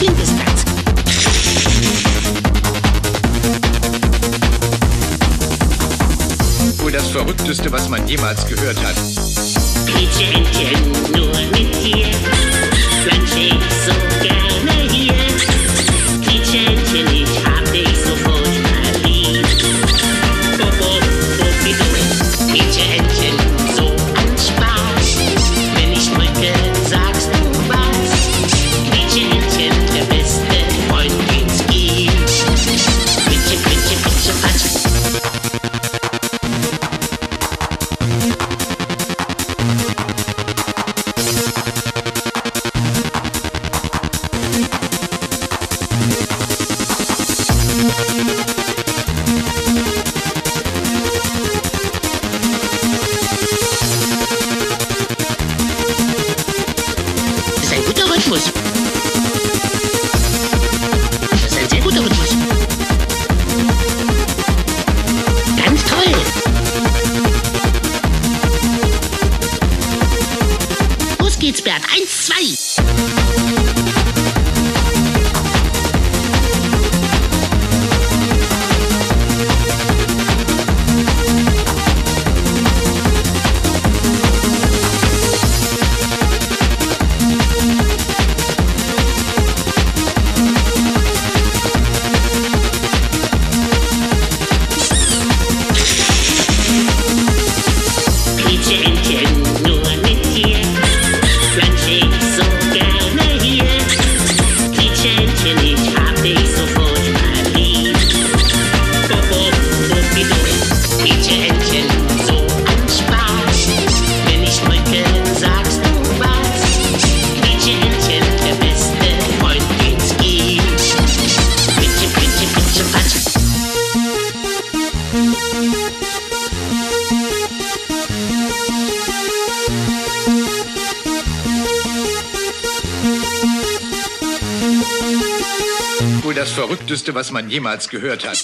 Findesplatz. Wohl das Verrückteste, was man jemals gehört hat. Quietscheentchen, nur mit dir, plansch ich so gerne hier. Quietscheentchen, ich hab dich so furchtbar lieb. Quietscheentchen, so ein Spaß. Wenn ich drücke, sagst du was. Quietscheentchen, der beste Freund, den's gibt. Quietsche, quietsche, quietsche, patsch. Das ist ein guter Rhythmus. Das ist ein sehr guter Rhythmus. Ganz toll. Los geht's, Bert. 1, 2. Quietscheentchen, nur mit dir, plansch ich so gerne hier. Quietscheentchen, ich hab dich so furchtbar lieb. Quietscheentchen, so ein Spaß. Wenn ich drücke, sagst du was. Quietscheentchen, der beste Freund, den's gibt. Quietsche, quietsche, quietsche, patsch. Wohl das Verrückteste, was man jemals gehört hat.